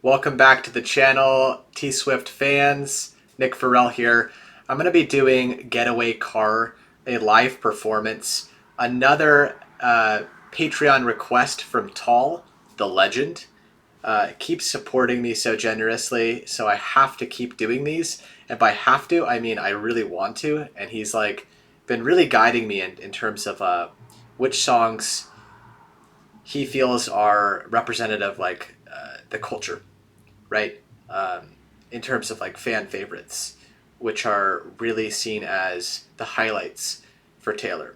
Welcome back to the channel, tswift fans. Nick Farrell here. I'm going to be doing Getaway Car, a live performance. Another Patreon request from Tall, the legend. Keeps supporting me so generously, so I have to keep doing these. And by have to, I mean I really want to. And he's like been really guiding me in terms of which songs he feels are representative like the culture, right? In terms of like fan favorites, which are really seen as the highlights for Taylor.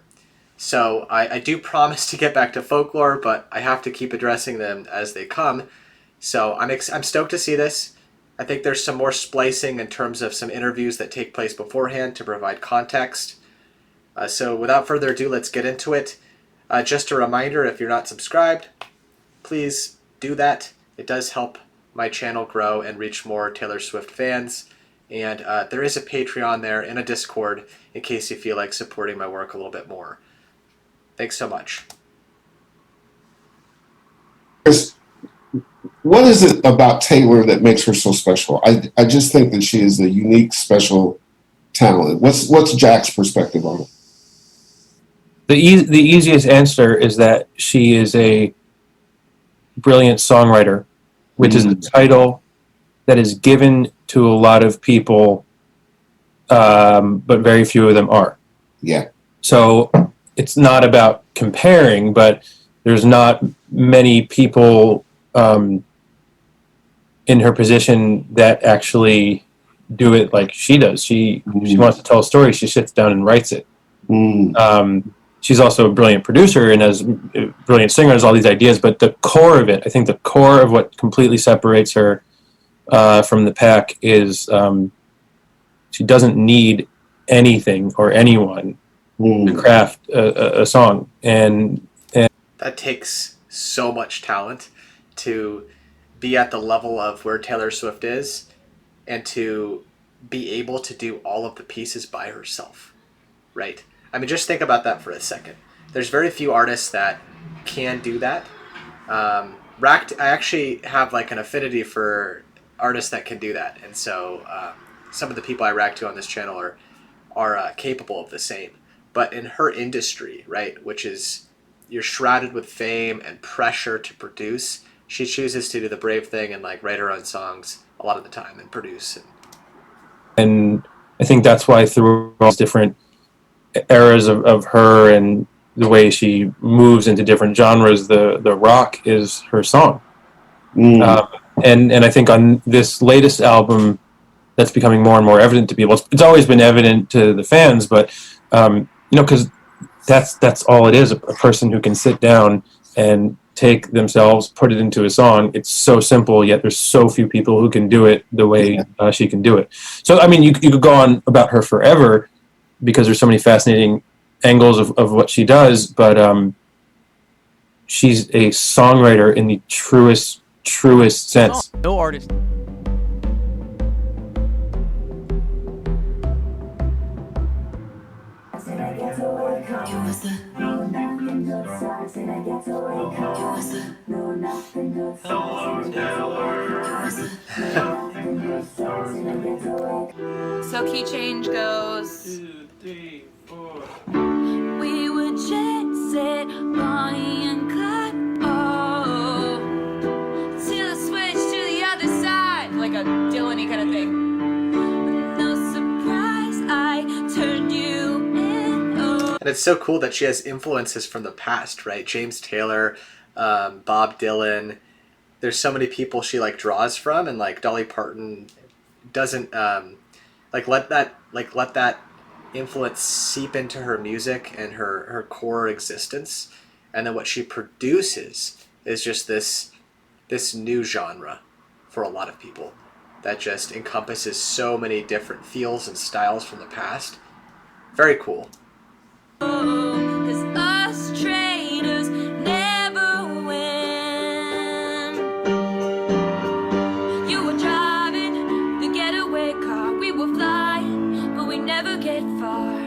So I do promise to get back to folklore, but I have to keep addressing them as they come. So I'm stoked to see this. I think there's some more splicing in terms of some interviews that take place beforehand to provide context. So without further ado, let's get into it. Just a reminder, if you're not subscribed, please do that. It does help my channel grow and reach more Taylor Swift fans. And there is a Patreon there and a Discord in case you feel like supporting my work a little bit more. Thanks so much. What is it about Taylor that makes her so special? I just think that she is a unique, special talent. What's Jack's perspective on it? The easiest answer is that she is a brilliant songwriter, which is a title that is given to a lot of people, but very few of them are. Yeah. So it's not about comparing, but there's not many people in her position that actually do it like she does. She wants to tell a story. She sits down and writes it. She's also a brilliant producer and has a brilliant singer, has all these ideas, but the core of it, I think the core of what completely separates her from the pack is she doesn't need anything or anyone to craft a song. And that takes so much talent to be at the level of where Taylor Swift is and to be able to do all of the pieces by herself, right? I mean, just think about that for a second. There's very few artists that can do that. I actually have like an affinity for artists that can do that. And so some of the people I react to on this channel are capable of the same. But in her industry, right, which is you're shrouded with fame and pressure to produce, she chooses to do the brave thing and like write her own songs a lot of the time and produce. And I think that's why through all these different eras of her and the way she moves into different genres, the rock is her song. And I think on this latest album, that's becoming more and more evident to people. It's always been evident to the fans, but you know, because that's all it is, a person who can sit down and take themselves, put it into a song. It's so simple, yet there's so few people who can do it the way she can do it. So I mean, you could go on about her forever because there's so many fascinating angles of what she does, but she's a songwriter in the truest sense. No artist. So key change goes 2, 3, 4. We would jet set Bonnie and Clyde, oh, till I switch to the other side, like a Dylan-y kind of thing. With no surprise I turned you in, oh. And it's so cool that she has influences from the past, right? James Taylor, Bob Dylan. There's so many people she like draws from, and like Dolly Parton doesn't let that influence seep into her music and her core existence. And then what she produces is just this new genre for a lot of people that just encompasses so many different feels and styles from the past. Very cool. Cause us traitors never win. You were driving the getaway car, we were flying, but we never get far.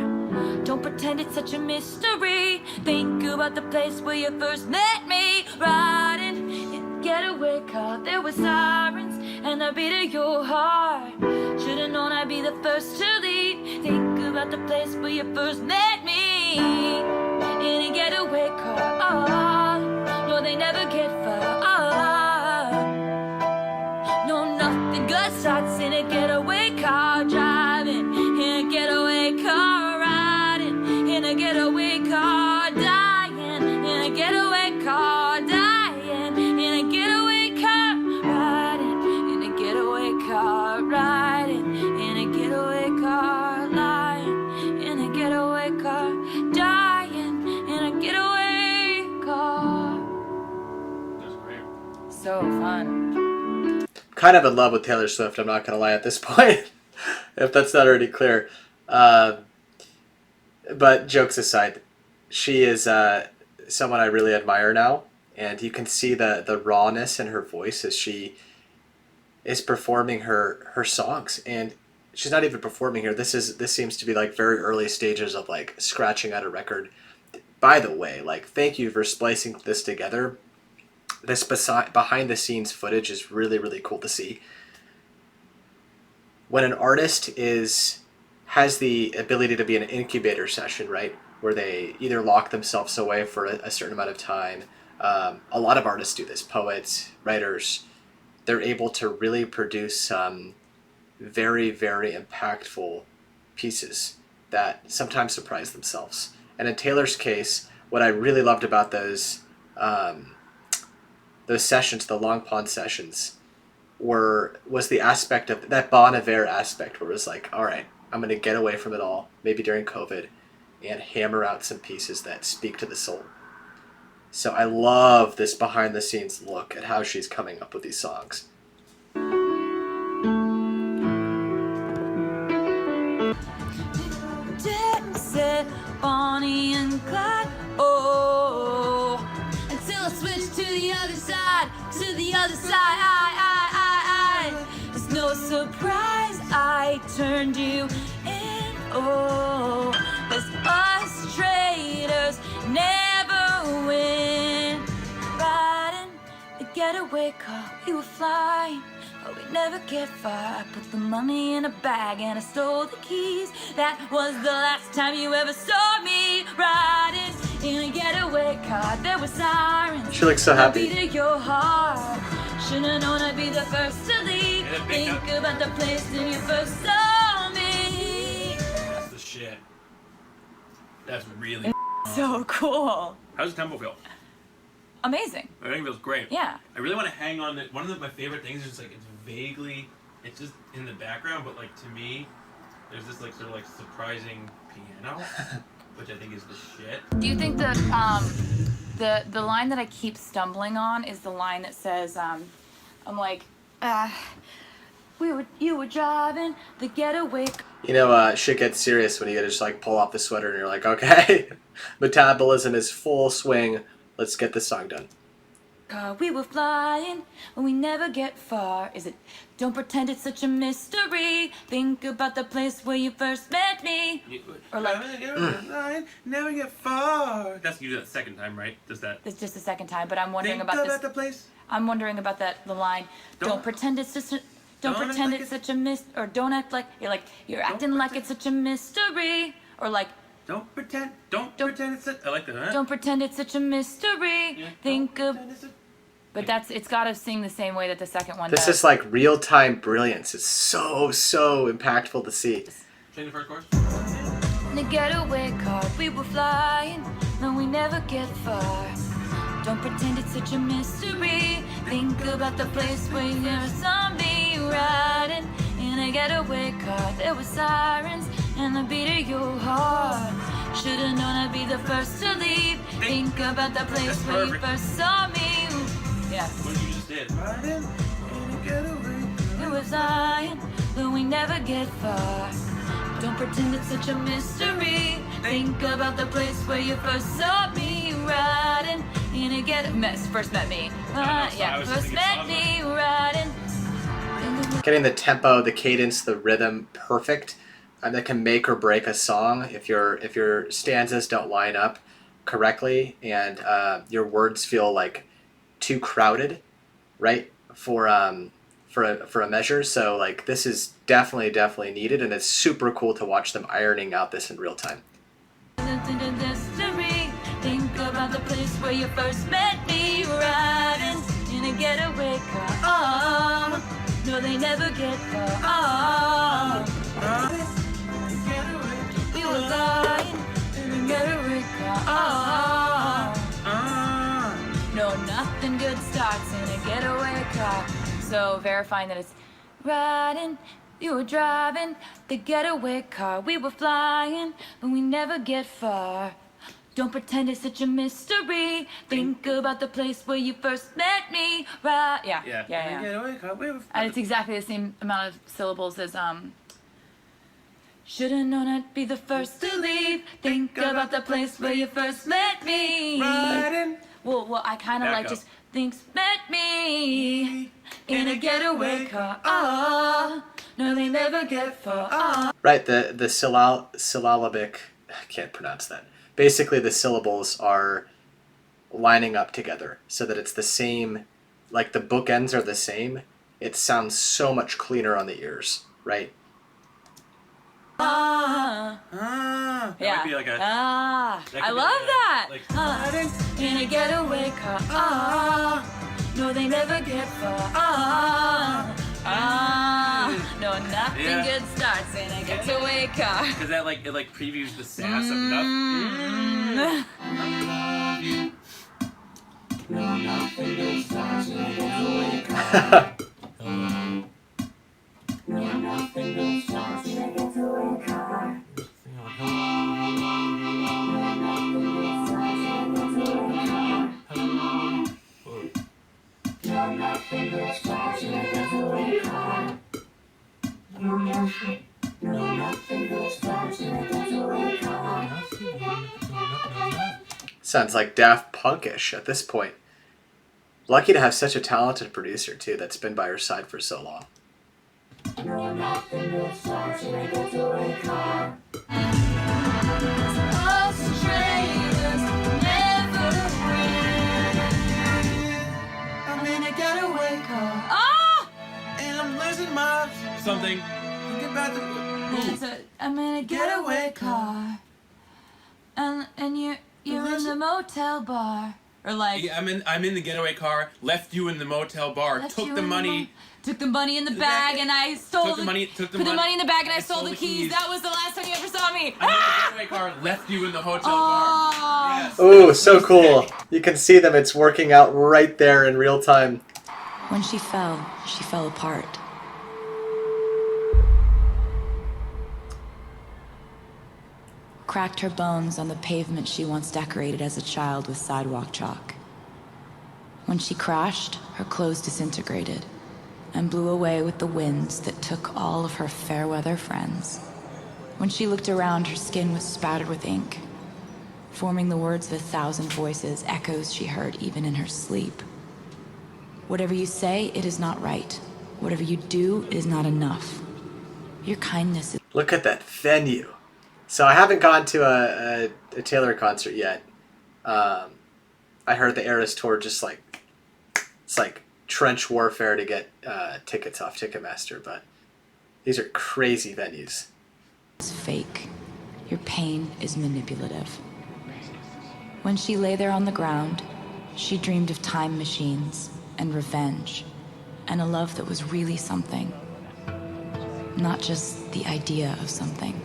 Don't pretend it's such a mystery. Think about the place where you first met me. Riding in the getaway car, there were sirens and the beat of your heart. Should've known I'd be the first to leave. Think about the place where you first met me. In a getaway car. No, they never get far. No, nothing good starts in a getaway car. Driving in a getaway car. Riding in a getaway car. Dying in a getaway car. Dying in a getaway car. Riding in a getaway car. Riding in a getaway car. Lying in a getaway car. Dying in a getaway car. That's great. So fun. Kind of in love with Taylor Swift, I'm not going to lie at this point, if that's not already clear. But jokes aside, she is someone I really admire now, and you can see the rawness in her voice as she is performing her songs. And she's not even performing here. This seems to be like very early stages of like scratching out a record. By the way, like, thank you for splicing this together. This behind the scenes footage is really, really cool to see. When an artist has the ability to be an incubator session, right, where they either lock themselves away for a certain amount of time. A lot of artists do this, poets, writers. They're able to really produce some very, very impactful pieces that sometimes surprise themselves. And in Taylor's case, what I really loved about those sessions, the Long Pond sessions, was the aspect of that Bon Iver aspect, where it was like, all right, I'm going to get away from it all, maybe during COVID, and hammer out some pieces that speak to the soul. So I love this behind the scenes look at how she's coming up with these songs. Said Bonnie and Clyde, oh, until I switched to the other side, to the other side. It's no surprise I turned you in, oh, 'cause us traitors never win. Riding the getaway car, we were flying, but we never get far. I put the money in a bag and I stole the keys. That was the last time you ever saw me riding in a getaway car. There were sirens. She looks so happy. Beat of your heart. Should've known I'd be the first to leave. Think about the place when you first saw me. That's the shit. That's really So cool. How does the tempo feel? Amazing. I think it feels great. Yeah. I really want to hang on to one of my favorite things is just like it's just in the background, but like to me, there's this like sort of like surprising piano, which I think is the shit. Do you think that the line that I keep stumbling on is the line that says I'm like you were driving the getaway. You know, shit gets serious when you just like pull off the sweater and you're like, okay, metabolism is full swing. Let's get this song done. Car, we were flying when we never get far. Is it? Don't pretend it's such a mystery. Think about the place where you first met me. Or like, never get far. That's you do that second time, right? Does that? it's just the second time, but I'm wondering Think about about this. the place. I'm wondering about the line. Don't Don't- pretend it's just. Don't Don't pretend act it's like such a or don't act like you're acting like it's such a mystery. Or like, Don't pretend. Don't pretend it's I like that. Huh? don't pretend it's such a mystery. Yeah, Think don't of. pretend it's But it's got to sing the same way that the second one This does. is like real-time brilliance. It's so impactful to see. Change the first chorus. In a getaway car, we were flying, no, we never get far. Don't pretend it's such a mystery. Think about the place where you never saw me riding. In a getaway car, there were sirens and the beat of your heart. Should've known I'd be the first to leave. Think about the place That's where you perfect. first saw me. Yeah. What you just did. Riding in a getaway. It was lying, but we never get far. Don't pretend it's such a mystery. Think about the place where you first saw me riding. In a first met me. I was just First thinking met songs. me riding. Getting the tempo, the cadence, the rhythm perfect, and that can make or break a song if your stanzas don't line up correctly and your words feel like too crowded, right? For for a measure. So like this is definitely needed, and it's super cool to watch them ironing out this in real time. Think about the place where you first met me, riding in a getaway car. Oh, no, they never get far. Oh, we were lying in a getaway car. Oh, no, nothing good starts in a getaway car. So verifying that it's riding, you were driving the getaway car. We were flying, but we never get far. Don't pretend it's such a mystery. Think about the place where you first met me. Right? Yeah. And it's exactly the same amount of syllables as Should've known I'd be the first to leave. Think about the place where you first met me. Riding. Well, I kind of like up. just thinks met me in a getaway car. Oh, no, they never get far. Oh. Right, the syllabic, I can't pronounce that. Basically, the syllables are lining up together so that it's the same, like the bookends are the same. It sounds so much cleaner on the ears, right? That Yeah. might be like a. I could be love like a- that. like- In a getaway car. No, they never get far. No, nothing Yeah. good starts in a getaway car. Because that like it like previews the sass of nothing. Sounds like Daft Punkish at this point. Lucky to have such a talented producer too that's been by her side for so long. I'm in a getaway car. Ah! And I'm losing my something. Thinking about the. I'm in a getaway car. And you're in the motel bar. Or like Yeah, I'm in the getaway car. Left you in the motel bar. left Took you the in money. took the money in the The bag bag- and I stole took the money- took the put the mon- money in the bag and I I stole the keys. That was the last time you ever saw me. I'm in the getaway car. Left you in the hotel bar. Oh. Yes. Ooh, so cool. You can see them, it's working out right there in real time. When she fell apart. Cracked her bones on the pavement she once decorated as a child with sidewalk chalk. When she crashed, her clothes disintegrated and blew away with the winds that took all of her fair weather friends. When she looked around, her skin was spattered with ink, forming the words of 1,000 voices, echoes she heard even in her sleep. Whatever you say, it is not right. Whatever you do, it is not enough. Your kindness is... Look at that venue. So I haven't gone to a Taylor concert yet. I heard the Eras tour just like, it's like trench warfare to get tickets off Ticketmaster, but these are crazy venues. fake. Your pain is manipulative. When she lay there on the ground, she dreamed of time machines and revenge and a love that was really something, not just the idea of something.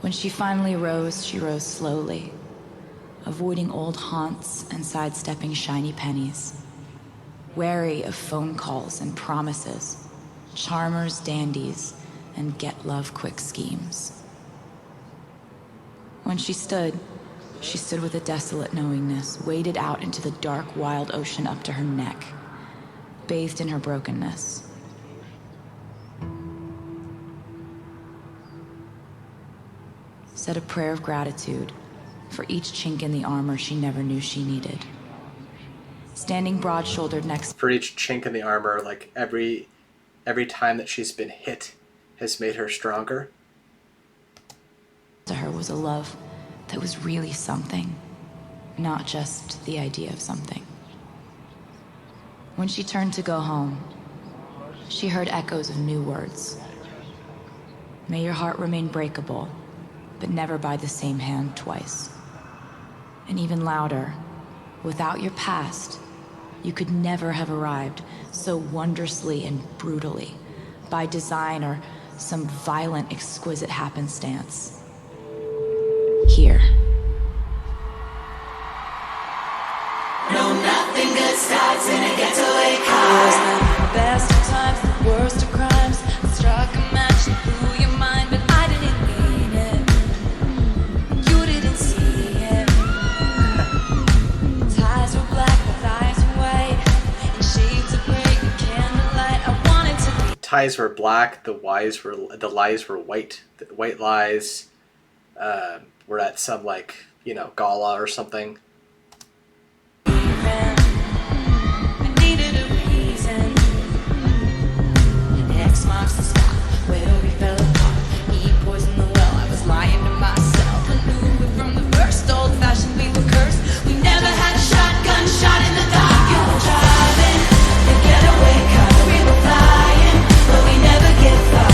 When she finally rose, she rose slowly, avoiding old haunts and sidestepping shiny pennies, wary of phone calls and promises, charmers, dandies, and get-love-quick schemes. When she stood with a desolate knowingness, waded out into the dark, wild ocean up to her neck, bathed in her brokenness. Said a prayer of gratitude for each chink in the armor she never knew she needed. Standing broad-shouldered next For each chink in the armor, like every time that she's been hit has made her stronger. to her was a love that was really something, not just the idea of something. When she turned to go home, she heard echoes of new words. May your heart remain breakable, but never by the same hand twice. And even louder, without your past, you could never have arrived so wondrously and brutally, by design or some violent, exquisite happenstance. Here. No, nothing good starts in a getaway car. The best of times, the worst of crimes. I struck a match and blew your mind, but I didn't mean it. You didn't see it. Ties were black, the eyes were white, in shades of gray and candlelight. I wanted to be. Ties were black, the lies were white. The white lies were at some, like, you know, gala or something. I needed a reason. X marks the spot where we fell apart. He poisoned the well, I was lying to myself. I knew it from the first, old-fashioned, we were cursed. We never had a shotgun shot in the dark. You were driving the getaway car, we were flying, but we never get far.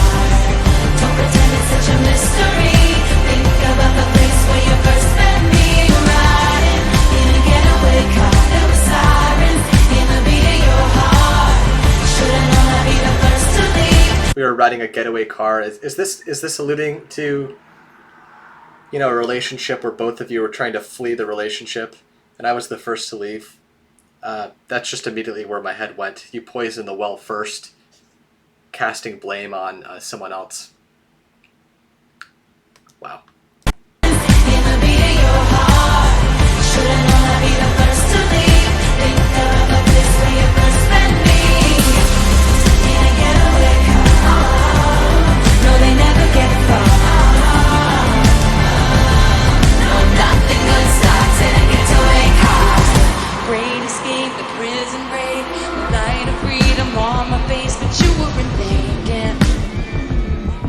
Don't pretend it's such a mystery. Think about the place where you first met me. You're riding in a getaway car. There were sirens in the beat of your heart. Should've known I'd be the first to leave. We were riding a getaway car. Is this alluding to, you know, a relationship where both of you were trying to flee the relationship and I was the first to leave? That's just immediately where my head went. You poisoned the well first, casting blame on someone else. Wow. In the beat of your heart. Should've known I'd be the first to leave. Think about the place where you first met me. In a getaway car. No, they never get far. No, nothing good starts in a getaway car. Great escape, the prison break, the night of freedom on my face, but you weren't thinking.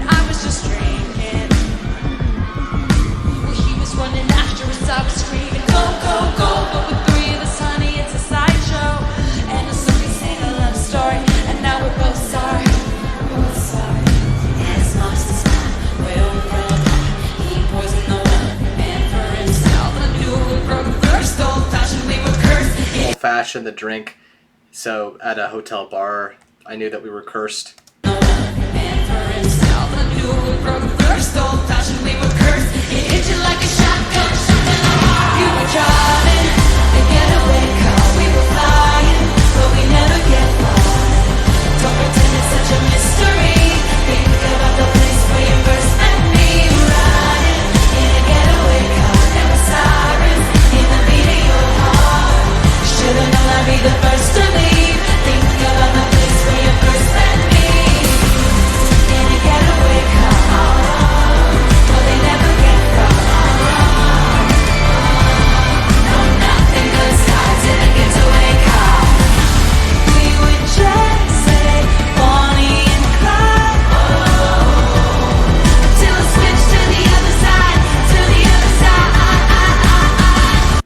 I was just drinking. Well, he was running after us, I was screaming, go, go, go. But with three of us, honey, it's a sideshow. And a song can sing a love story, and now we're both sorry. We're both sorry. Yes, marks the spot where we fell apart. He poisoned the well, and for himself. I knew it from the first, old-fashioned, we were cursed. Old fashioned, the drink. So at a hotel bar, I knew that we were cursed. And for himself, I knew it from the first, old-fashioned, we were cursed. It hit you like a shotgun, shot in the heart. You were driving the getaway car, we were flying, but we never get far. Don't pretend it's such a mystery. Think about the place where you first met me. Riding in a getaway car, there were sirens in the beat of your heart. Should've known I'd be the first to leave. Think about the place where you first met me. In a getaway car. No, they never get far. No, nothing good starts in a getaway car. We would just say Bonnie and Clyde. Till I switch to the other side, to the other side.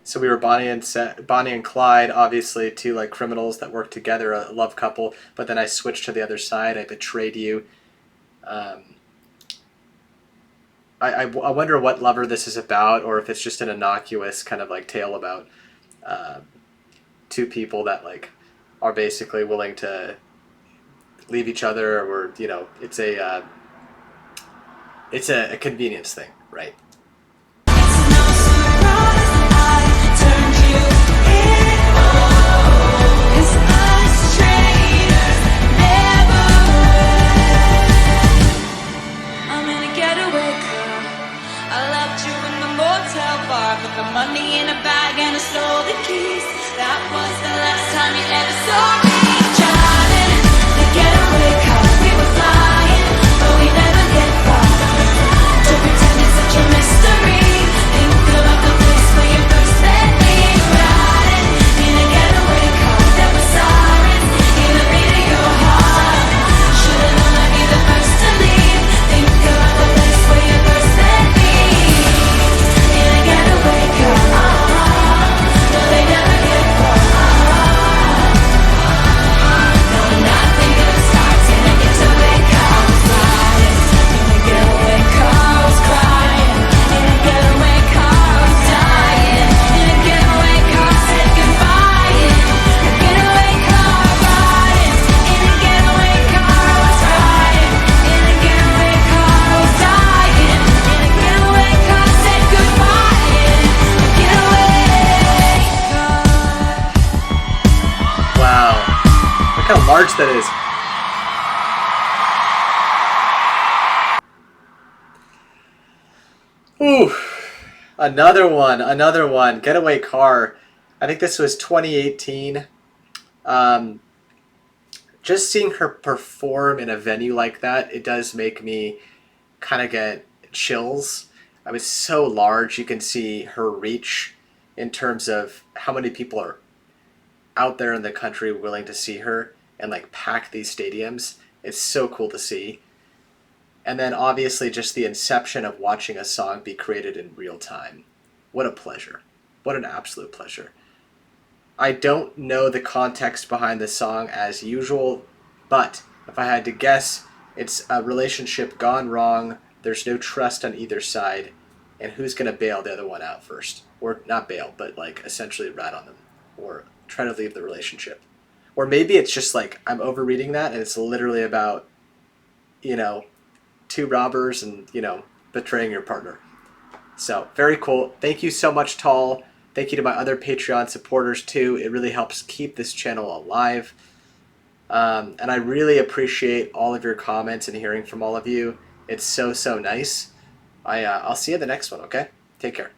So we were Bonnie and Clyde, obviously two like criminals that work together, a love couple. But then I switched to the other side. I betrayed you. I wonder what lover this is about, or if it's just an innocuous kind of like tale about two people that like are basically willing to leave each other, or you know, it's a convenience thing, right? It's no surprise I turned you in. 'Cause us traitors never win. I'm in a getaway car. I left you in the motel bar, put the money in a bag and I stole the keys. That was the last time you ever saw me. Driving the getaway car, we were flying, but we never get far. Don't pretend it's such a mystery. torch that is. Ooh, another one. Getaway Car. I think this was 2018. Just seeing her perform in a venue like that, it does make me kind of get chills. I was so large, you can see her reach in terms of how many people are out there in the country willing to see her and like pack these stadiums. It's so cool to see. And then obviously just the inception of watching a song be created in real time. What a pleasure. What an absolute pleasure. I don't know the context behind the song as usual, but if I had to guess, it's a relationship gone wrong, there's no trust on either side, and who's going to bail the other one out first? Or not bail, but like essentially rat on them, or try to leave the relationship. Or maybe it's just like, I'm overreading that, and it's literally about, you know, two robbers and, you know, betraying your partner. So, very cool. Thank you so much, Tall. Thank you to my other Patreon supporters, too. It really helps keep this channel alive. And I really appreciate all of your comments and hearing from all of you. It's so, so nice. I'll see you in the next one, okay? Take care.